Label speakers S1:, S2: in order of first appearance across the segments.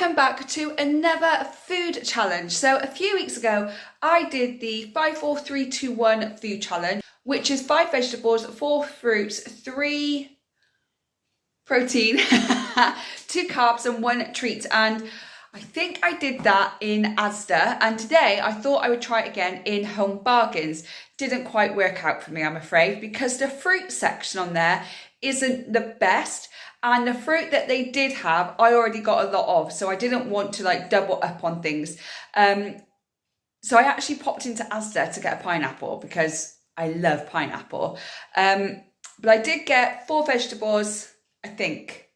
S1: welcome back to another food challenge. So a few weeks ago, I did the 5, 4, 3, 2, 1 food challenge, which is 5 vegetables, 4 fruits, 3 protein, 2 carbs and 1 treat. And I think I did that in Asda. And today I thought I would try it again in Home Bargains. Didn't quite work out for me, I'm afraid, because the fruit section on there isn't the best. And the fruit that they did have, I already got a lot of, so I didn't want to like double up on things. So I actually popped into Asda to get a pineapple because I love pineapple. But I did get 4 vegetables, I think.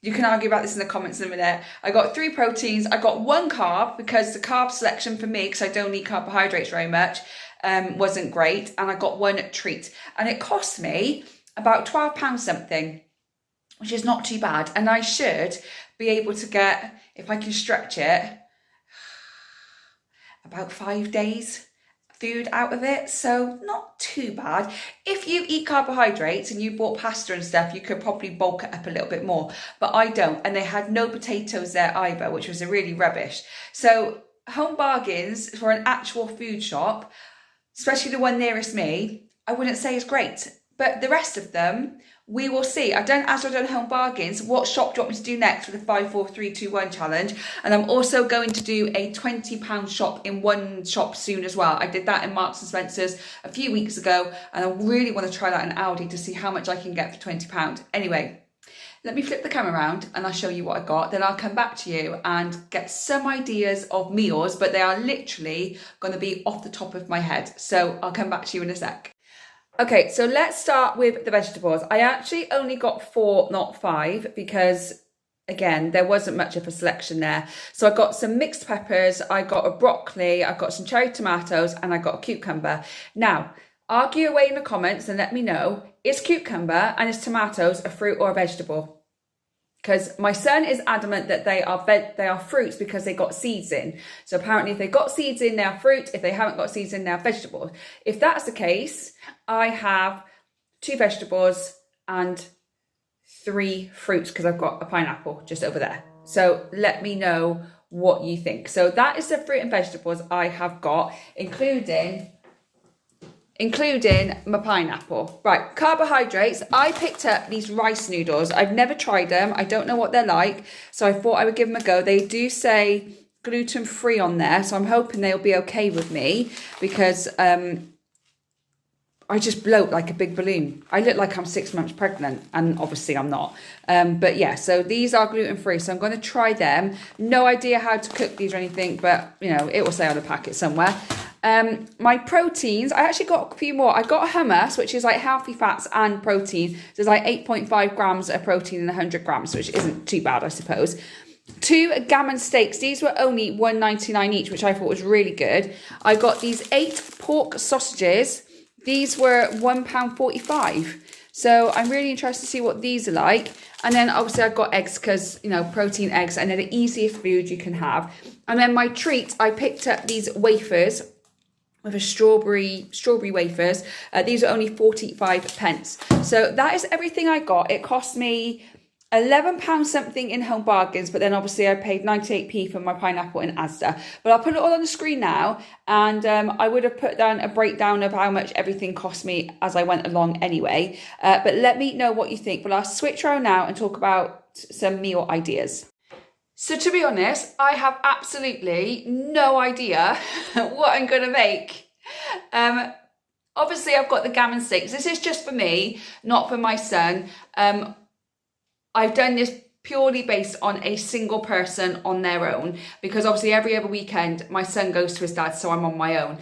S1: You can argue about this in the comments in a minute. I got 3 proteins. I got 1 carb because the carb selection for me, because I don't need carbohydrates very much, wasn't great. And I got 1 treat. And it cost me about £12 something, which is not too bad. And I should be able to get, if I can stretch it, about 5 days food out of it. So not too bad. If you eat carbohydrates and you bought pasta and stuff, you could probably bulk it up a little bit more, but I don't. And they had no potatoes there either, which was a really rubbish. So Home Bargains for an actual food shop, especially the one nearest me, I wouldn't say is great. But the rest of them, we will see. I've done Home Bargains. What shop do you want me to do next for the 5, 4, 3, 2, 1 challenge? And I'm also going to do a £20 shop in one shop soon as well. I did that in Marks and Spencer's a few weeks ago, and I really want to try that in Aldi to see how much I can get for £20. Anyway, let me flip the camera around and I'll show you what I got. Then I'll come back to you and get some ideas of meals, but they are literally going to be off the top of my head. So I'll come back to you in a sec. Okay, so let's start with the vegetables. I actually only got 4, not 5, because again, there wasn't much of a selection there. So I got some mixed peppers, I got a broccoli, I got some cherry tomatoes, and I got a cucumber. Now, argue away in the comments and let me know, is cucumber and is tomatoes a fruit or a vegetable? Because my son is adamant that they are fruits because they got seeds in. So apparently if they got seeds in, they are fruit. If they haven't got seeds in, they are vegetables. If that's the case, I have 2 vegetables and 3 fruits because I've got a pineapple just over there. So let me know what you think. So that is the fruit and vegetables I have got, including my pineapple. Right, carbohydrates. I picked up these rice noodles. I've never tried them. I don't know what they're like, so I thought I would give them a go. They do say gluten-free on there, so I'm hoping they'll be okay with me because I just bloat like a big balloon. I look like I'm 6 months pregnant, and obviously I'm not. But yeah, so these are gluten-free, so I'm going to try them. No idea how to cook these or anything, but you know, it will say on the packet somewhere. My proteins, I actually got a few more. I got hummus, which is like healthy fats and protein. So there's like 8.5 grams of protein in 100 grams, which isn't too bad, I suppose. 2 gammon steaks. These were only £1.99 each, which I thought was really good. I got these 8 pork sausages. These were £1.45. So I'm really interested to see what these are like. And then obviously I've got eggs because, you know, protein eggs, and they're the easiest food you can have. And then my treat, I picked up these wafers with a strawberry wafers. These are only 45 pence. So that is everything I got. It cost me £11 something in Home Bargains, but then obviously I paid 98p for my pineapple in Asda. But I'll put it all on the screen now, and I would have put down a breakdown of how much everything cost me as I went along anyway. But let me know what you think. But I'll switch around now and talk about some meal ideas. So to be honest, I have absolutely no idea what I'm going to make. Obviously, I've got the gammon steaks. This is just for me, not for my son. I've done this purely based on a single person on their own, because obviously every other weekend my son goes to his dad, so I'm on my own.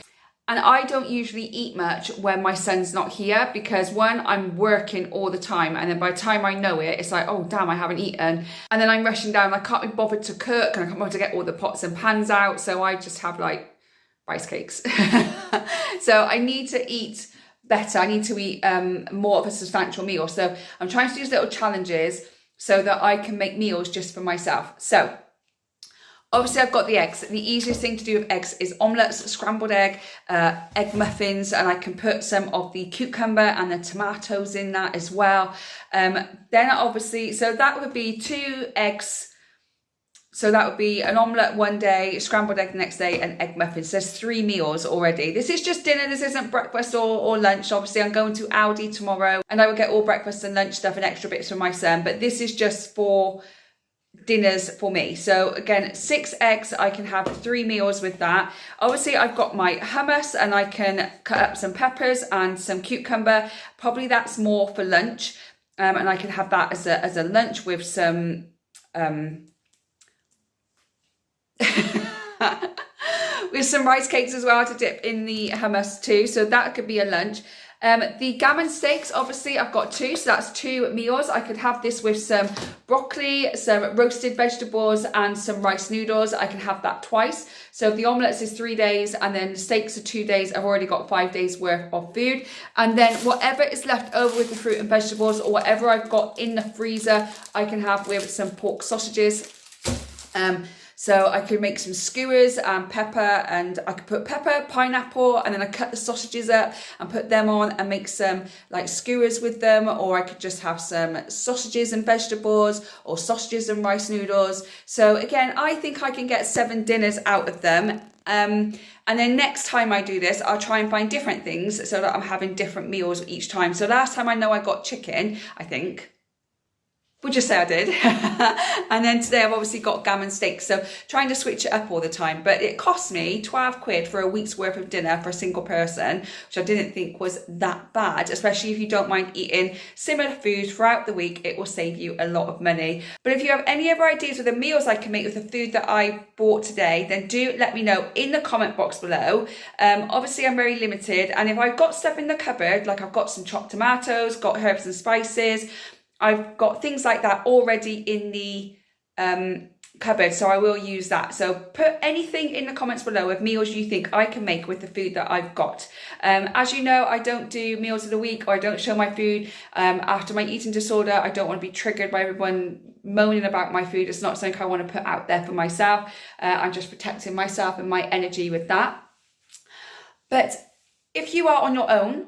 S1: And I don't usually eat much when my son's not here because, one, I'm working all the time, and then by the time I know it, it's like, oh damn, I haven't eaten. And then I'm rushing down, I can't be bothered to cook, and I can't bother to get all the pots and pans out, so I just have like rice cakes. So I need to eat better. I need to eat more of a substantial meal. So I'm trying to do these little challenges so that I can make meals just for myself. So obviously I've got the eggs. The easiest thing to do with eggs is omelettes, scrambled egg, egg muffins, and I can put some of the cucumber and the tomatoes in that as well. Then obviously, so that would be 2 eggs So that would be an omelette one day, scrambled egg the next day, and egg muffins. There's 3 meals already. This is just dinner. This isn't breakfast or lunch. Obviously, I'm going to Aldi tomorrow and I will get all breakfast and lunch stuff and extra bits for my son. But this is just for dinners for me. So again, 6 eggs, I can have 3 meals with that. Obviously, I've got my hummus and I can cut up some peppers and some cucumber. Probably that's more for lunch. And I can have that as a lunch with some... with some rice cakes as well to dip in the hummus too, so that could be a lunch. The gammon steaks, obviously I've got 2, so that's 2 meals. I could have this with some broccoli, some roasted vegetables and some rice noodles. I can have that twice. So the omelettes is 3 days and then the steaks are 2 days. I've already got 5 days worth of food. And then whatever is left over with the fruit and vegetables or whatever I've got in the freezer, I can have with some pork sausages. So I could make some skewers and pepper, and I could put pepper, pineapple, and then I cut the sausages up and put them on and make some like skewers with them, or I could just have some sausages and vegetables or sausages and rice noodles. So again, I think I can get 7 dinners out of them. And then next time I do this, I'll try and find different things so that I'm having different meals each time. So last time I know I got chicken, I think. We'll just say I did. And then today I've obviously got gammon steaks. So trying to switch it up all the time. But it cost me 12 quid for a week's worth of dinner for a single person, which I didn't think was that bad, especially if you don't mind eating similar food throughout the week. It will save you a lot of money. But if you have any other ideas of the meals I can make with the food that I bought today, then do let me know in the comment box below. Obviously I'm very limited. And if I've got stuff in the cupboard, like I've got some chopped tomatoes, got herbs and spices, I've got things like that already in the cupboard, so I will use that. So put anything in the comments below of meals you think I can make with the food that I've got. As you know, I don't do meals of the week, or I don't show my food. After my eating disorder, I don't want to be triggered by everyone moaning about my food. It's not something I want to put out there for myself. I'm just protecting myself and my energy with that. But if you are on your own,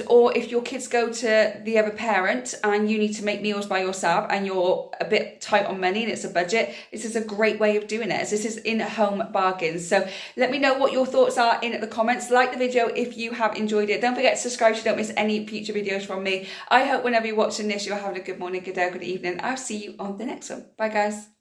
S1: or if your kids go to the other parent and you need to make meals by yourself and you're a bit tight on money and it's a budget, this is a great way of doing it, as this is in-home bargains. So let me know what your thoughts are in the comments. Like the video if you have enjoyed it. Don't forget to subscribe so you don't miss any future videos from me. I hope whenever you're watching this, you're having a good morning, good day, good evening. I'll see you on the next one. Bye guys.